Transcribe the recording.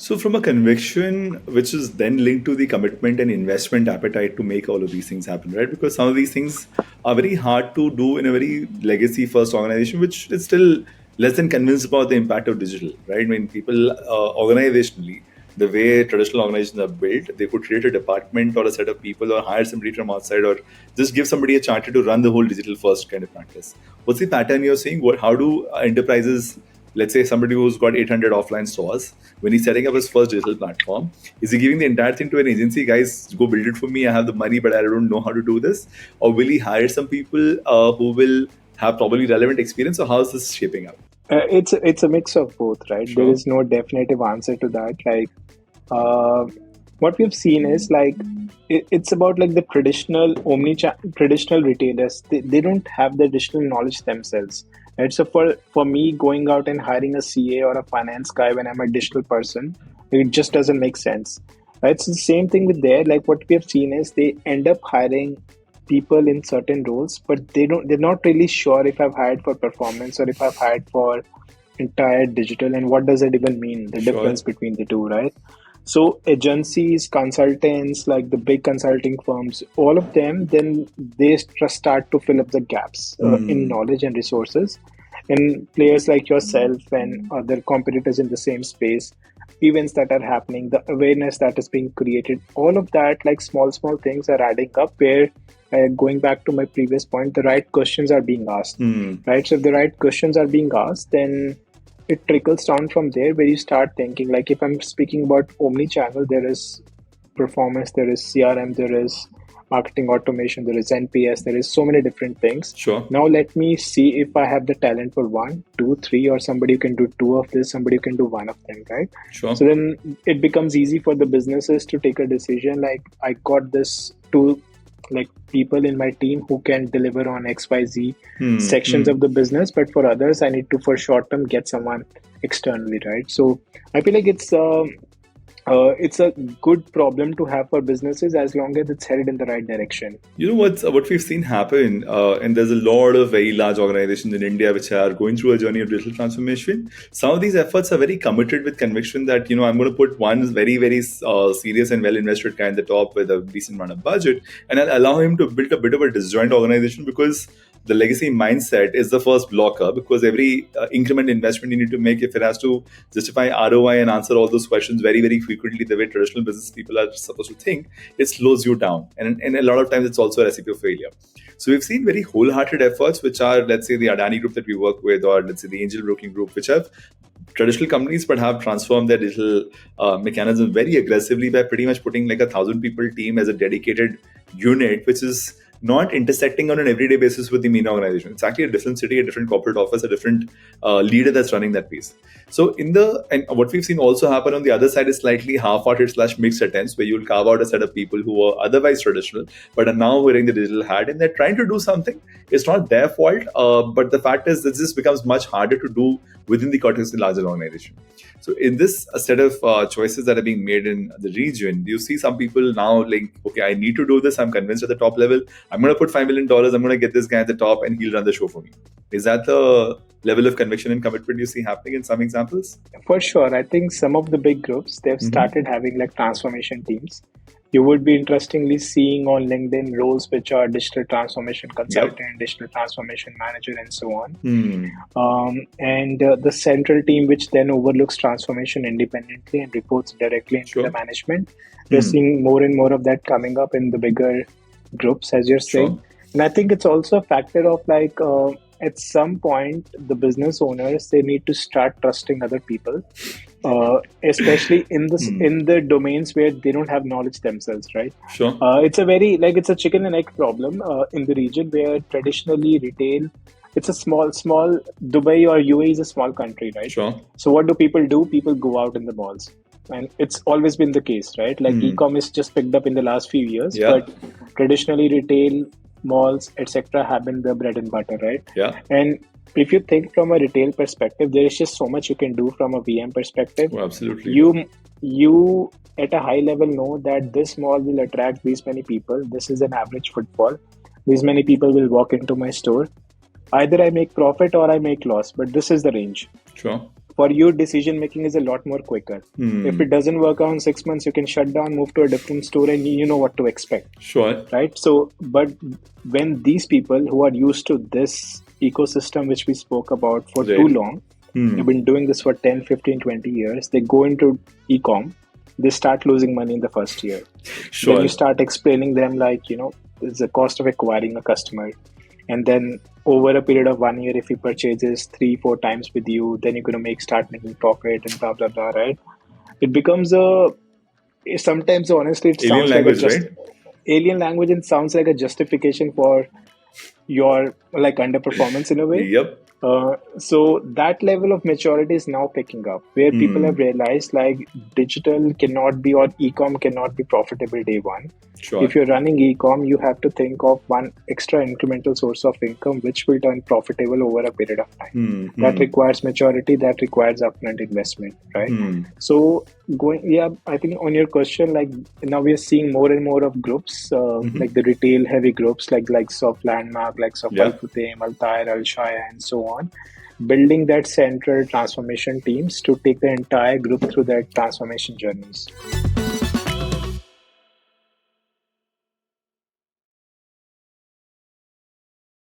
So, from a conviction, which is then linked to the commitment and investment appetite to make all of these things happen, right? Because some of these things are very hard to do in a very legacy first organization, which is still less than convinced about the impact of digital, right? I mean, people organizationally, the way traditional organizations are built, they could create a department or a set of people or hire somebody from outside or just give somebody a charter to run the whole digital first kind of practice. What's the pattern you're seeing? How do enterprises, let's say somebody who's got 800 offline stores, when he's setting up his first digital platform, is he giving the entire thing to an agency? Guys, go build it for me. I have the money, but I don't know how to do this. Or will he hire some people who will have probably relevant experience? Or how is this shaping up? It's a mix of both, right? There Sure. is no definitive answer to that. Uh, what we've seen is it's about like the traditional traditional retailers. They don't have the digital knowledge themselves, right? So for me, going out and hiring a CA or a finance guy when I'm a digital person, it just doesn't make sense, right? So the same thing with there. Like what we have seen is they end up hiring people in certain roles, but they're not really sure if I've hired for performance or if I've hired for entire digital, and what does it even mean, the Sure. difference between the two, right? So agencies, consultants, like the big consulting firms, all of them, then they start to fill up the gaps in knowledge and resources. And players like yourself and other competitors in the same space, events that are happening, the awareness that is being created, all of that, like small things are adding up where, going back to my previous point, the right questions are being asked, right? So if the right questions are being asked, then it trickles down from there where you start thinking, like if I'm speaking about omni-channel, there is performance, there is CRM, there is marketing automation, there is NPS, there is so many different things. Sure. Now let me see if I have the talent for one, two, three, or somebody who can do two of this, somebody who can do one of them, right? Sure. So then it becomes easy for the businesses to take a decision, like I got this two like people in my team who can deliver on XYZ sections of the business, but for others I need to, for short term, get someone externally, right? So I feel like it's a good problem to have for businesses as long as it's headed in the right direction. You know what we've seen happen, and there's a lot of very large organizations in India which are going through a journey of digital transformation. Some of these efforts are very committed with conviction that I'm going to put one very serious and well invested guy at the top with a decent amount of budget, and I'll allow him to build a bit of a disjoint organization because the legacy mindset is the first blocker, because every increment investment you need to make, if it has to justify ROI and answer all those questions very frequently the way traditional business people are supposed to think, it slows you down, and a lot of times it's also a recipe of failure. So we've seen very wholehearted efforts which are, let's say, the Adani group that we work with, or let's say the angel broking group, which have traditional companies but have transformed their digital mechanism very aggressively by pretty much putting like 1,000 people team as a dedicated unit, which is not intersecting on an everyday basis with the MEA organization. It's actually a different city, a different corporate office, a different leader that's running that piece. So and what we've seen also happen on the other side is slightly half-hearted / mixed attempts where you'll carve out a set of people who are otherwise traditional but are now wearing the digital hat and they're trying to do something. It's not their fault, but the fact is that this becomes much harder to do within the context of the larger organization. So in this set of choices that are being made in the region, you see some people now like, okay, I need to do this. I'm convinced at the top level. I'm going to put $5 million. I'm going to get this guy at the top and he'll run the show for me. Is that the level of conviction and commitment you see happening in some examples? For sure. I think some of the big groups, they've started having like transformation teams. You would be interestingly seeing on LinkedIn roles which are digital transformation consultant, digital transformation manager, and so on. And the central team, which then overlooks transformation independently and reports directly into the management. We're seeing more and more of that coming up in the bigger groups, as you're saying. And I think it's also a factor of like, at some point, the business owners, they need to start trusting other people, especially in the domains where they don't have knowledge themselves, right? Sure. It's a chicken and egg problem in the region where traditionally retail, it's a small Dubai or UAE is a small country, right? Sure. So what do? People go out in the malls. And it's always been the case, right? Like e-commerce just picked up in the last few years, but traditionally retail, malls, etc. have been the bread and butter, right? Yeah. And if you think from a retail perspective, there is just so much you can do from a VM perspective. Oh, absolutely. You at a high level know that this mall will attract these many people. This is an average footfall. These many people will walk into my store. Either I make profit or I make loss, but this is the range. Sure. for you, decision making is a lot more quicker. If it doesn't work out in 6 months, you can shut down, move to a different store, and you know what to expect, Sure. right? So, but when these people who are used to this ecosystem, which we spoke about for too Right. long, they've been doing this for 10, 15, 20 years, they go into e-com, they start losing money in the first year. Then you Sure. start explaining them like, it's the cost of acquiring a customer. And then over a period of 1 year, if he purchases 3, 4 times with you, then you're going to start making profit and blah, blah, blah, right? It becomes sometimes honestly, it Alien sounds like a language, just right? alien language and sounds like a justification for your like underperformance in a way. Yep. So that level of maturity is now picking up, where people have realized like digital cannot be, or e-com cannot be profitable day one. Sure. If you're running e-com, you have to think of one extra incremental source of income which will turn profitable over a period of time. That requires maturity, that requires upfront investment, right? So I think on your question, like now we are seeing more and more of groups, like the retail heavy groups, likes of Landmark, likes of Al Yeah. Futtaim, Al Tair, Al Shaya, and so on, building that central transformation teams to take the entire group through their transformation journeys.